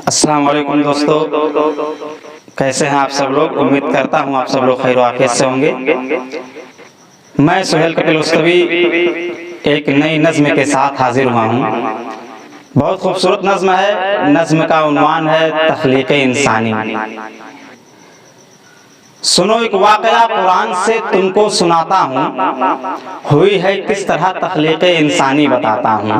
अस्सलाम वालेकुम दोस्तों, कैसे हैं आप सब लोग। उम्मीद करता हूं आप सब लोग खैर आफियत से होंगे। मैं सुहेल कपिल उस्तवी एक नई नज़्म के साथ हाजिर हुआ हूं। बहुत खूबसूरत नज़्म है। नज़्म का उन्वान है तख्लीक़ इंसानी। सुनो एक वाक़या कुरान से तुमको सुनाता हूँ, हुई है किस तरह तख्लीक़ इंसानी बताता हूँ।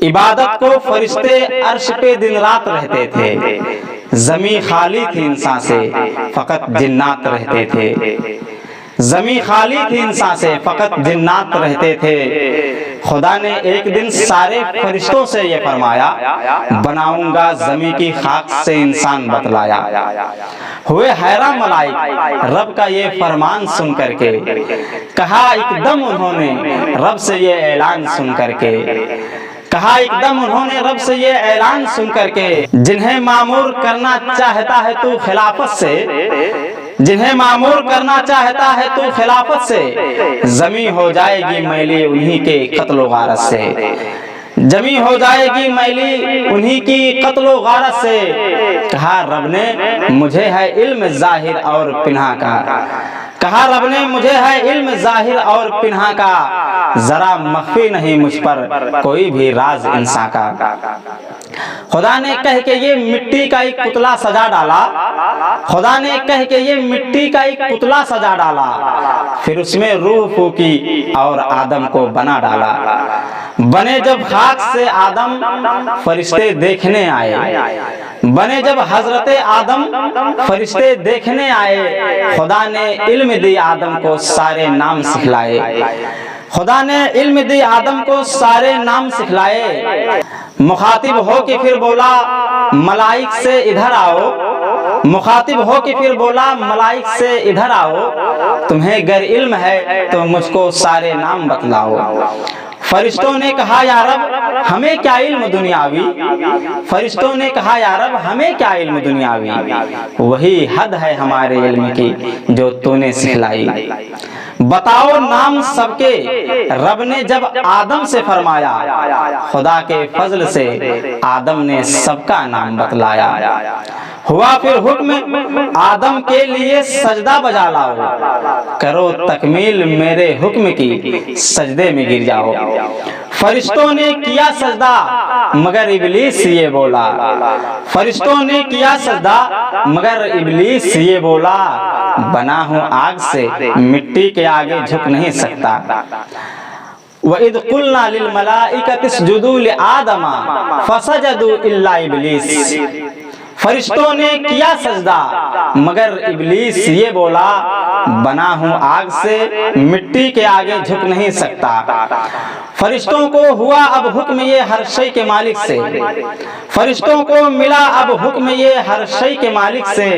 इबादत को फरिश्ते अर्श पे दिन रात रहते थे, ज़मीं खाली थी इंसान से फ़कत जिन्नात रहते थे। ज़मीं खाली थी इंसान से फ़कत जिन्नात रहते थे। खुदा ने एक दिन सारे फरिश्तों से ये फरमाया, बनाऊंगा ज़मीं की खाक से इंसान बतलाया। हुए हैरान मलाइक रब का ये फरमान सुन करके, कहा एकदम उन्होंने रब से ये ऐलान सुन करके, कहा एकदम उन्होंने रब से ये ऐलान सुन करके, जिन्हें मामूर करना चाहता है तू खिलाफत से, जिन्हें मामूर करना चाहता है तू खिलाफत से, ज़मीं हो जाएगी मैली उन्हीं के कत्ल गारत से, ज़मीं हो जाएगी मैली उन्हीं की कत्ल गारत से। कहा रब ने मुझे है इल्म ज़ाहिर और पिन्हा का, कहा रब ने मुझे है इल्म ज़ाहिर और पिन्हा का, जरा मख्फी नहीं मुझ पर कोई भी राज इंसान का। खुदा ने कह के ये मिट्टी का एक पुतला सजा डाला, खुदा ने कह के ये मिट्टी का एक पुतला सजा डाला, फिर उसमें रूह फूकी और आदम को बना डाला। बने जब खाक से आदम फरिश्ते देखने आए, बने जब हजरत आदम फरिश्ते देखने आए, खुदा ने इल्म दी आदम को सारे नाम सिखलाए, खुदा ने इल्म दी आदम को सारे नाम सिखलाए। मुखातिब हो के फिर बोला मलाइक से इधर आओ, मुखातिब हो के फिर बोला मलाइक से इधर आओ, तुम्हें गर इल्म है तो मुझको सारे नाम बतलाओ। फरिश्तों ने कहा या रब हमें क्या इल्म दुनियावी, फरिश्तों ने कहा या रब हमें क्या इल्म दुनियावी, वही हद है हमारे इल्म की जो तूने सिखलाई। बताओ नाम सबके, रब ने जब आदम से फरमाया, खुदा के फजल से आदम ने सबका नाम बतलाया। हुआ फिर हुक्म आदम के लिए सजदा बजा लाओ, करो तकमील मेरे हुक्म की सजदे में गिर जाओ। फरिश्तों ने किया सजदा मगर इब्लीस ये बोला, फरिश्तों ने किया सजदा मगर इब्लीस ये बोला, बना हूँ आग से मिट्टी के आगे झुक नहीं सकता। वइद कुल्ना लिल मलाइकति इसजुदू लि आदमा फसजदू इल्ला इब्लीस। फरिश्तों ने किया सजदा मगर इब्लीस ये बोला, बना हूँ आग से मिट्टी के आगे झुक नहीं सकता। फरिश्तों को हुआ अब हुक्म ये हर शय के मालिक से, फरिश्तों को मिला अब हुक्म ये हर शय के मालिक से,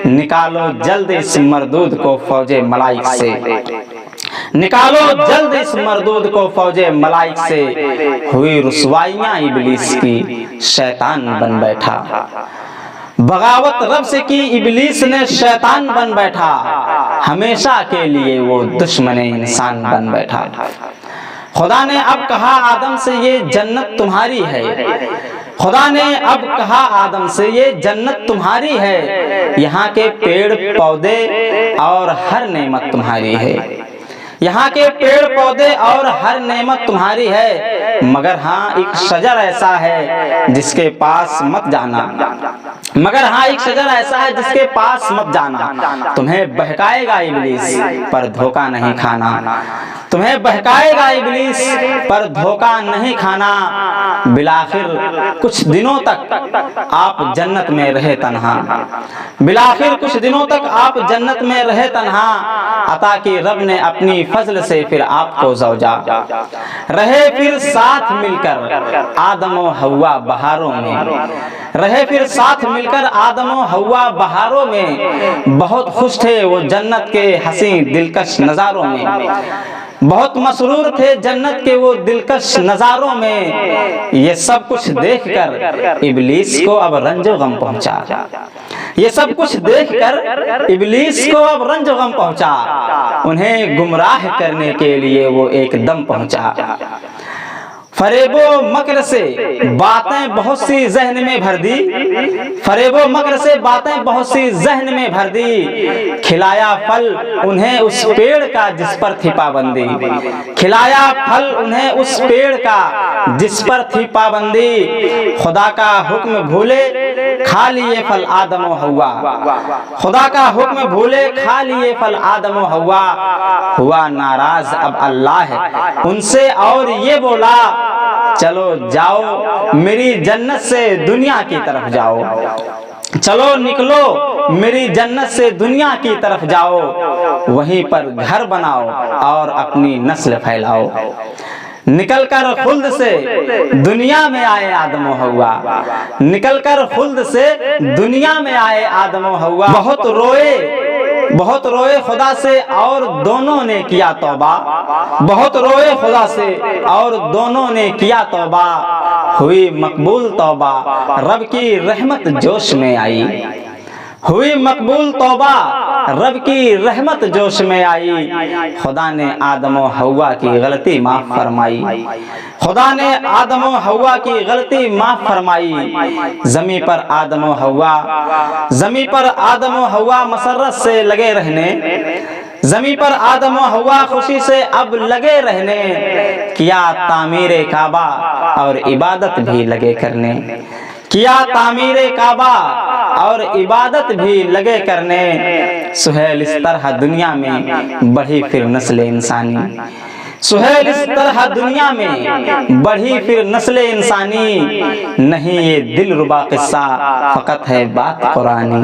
निकालो जल्द इस मरदूद को फौजे मलाइक से, निकालो जल्द इस मरदूद को फौजे मलाइक से। हुई रुसवाइयां इब्लीस की, शैतान बन बैठा, बगावत रब से की इब्लीस ने शैतान बन बैठा, हमेशा के लिए वो दुश्मने इंसान बन बैठा। खुदा ने अब कहा आदम से ये जन्नत तुम्हारी है, खुदा ने अब कहा आदम से ये जन्नत तुम्हारी है, यहाँ के पेड़ पौधे और हर नेमत तुम्हारी है, यहाँ के पेड़ पौधे और हर नेमत तुम्हारी है, मगर हाँ एक शजर ऐसा है जिसके पास मत जाना, मगर हाँ एक शजर ऐसा है जिसके पास मत जाना, तुम्हें बहकाएगा इब्लीस पर धोखा नहीं खाना, तुम्हें बहकाएगा इब्लीस पर धोखा नहीं खाना। बिलाखिर कुछ दिनों तक आप जन्नत में रहे तन्हा, बिलाखिर कुछ दिनों तक आप जन्नत में रहे तन्हा, अता कि रब ने अपनी फजल से फिर आपको ज़ौजा, रहे फिर साथ मिलकर आदम और हव्वा बहारों में, रहे फिर साथ मिलकर आदम और हव्वा बहारों में। बहुत खुश थे वो जन्नत के हसी दिलकश नज़ारों में, बहुत मसरूर थे जन्नत के वो दिलकश नज़ारों में। ये सब कुछ देखकर इब्लीस को अब रंजो गम पहुंचा, ये सब कुछ देखकर इब्लीस को अब रंजो गम पहुंचा, उन्हें गुमराह करने के लिए वो एकदम पहुंचा। फरेबो मकर से बातें बहुत सी जहन में भर दी, फरेबो मकर से बातें बहुत सी जहन में भर दी, खिलाया फल उन्हें उस पेड़ का जिस पर थी पाबंदी, खिलाया फल उन्हें उस पेड़ का जिस पर थी पाबंदी, खुदा का हुक्म भूले खा लिए फल आदम व हव्वा, खुदा का हुक्म भूले खा लिए फल आदम व हव्वा, हुआ नाराज अब अल्लाह उनसे और ये बोला, चलो जाओ मेरी जन्नत से दुनिया की तरफ जाओ, चलो निकलो मेरी जन्नत से दुनिया की तरफ जाओ, वहीं पर घर बनाओ और अपनी नस्ल फैलाओ। निकलकर खुल्द से दुनिया में आए आदम व हव्वा, निकलकर खुल्द से दुनिया में आए आदम व हव्वा, बहुत रोए खुदा से और दोनों ने किया तौबा, बहुत रोए खुदा से और दोनों ने किया तौबा, हुई मकबूल तौबा रब की रहमत जोश में आई, हुई मकबूल तौबा रब की रहमत जोश में आई, खुदा ने आदम व हव्वा की गलती माफ फरमाई, खुदा ने आदम व हव्वा की गलती माफ फरमाई, जमी पर आदम व हव्वा, जमी पर आदम व हव्वा मसरत से लगे रहने, जमी पर आदम व हव्वा खुशी से अब लगे रहने, किया तामीरे काबा और इबादत भी लगे करने, किया तामीरे काबा और इबादत भी लगे करने, सुहेल इस तरह दुनिया में बढ़ी फिर नस्ल इंसानी, सुहेल इस तरह दुनिया में बढ़ी फिर नस्ल इंसानी, नहीं ये दिल रुबा किस्सा फकत है बात कुरानी।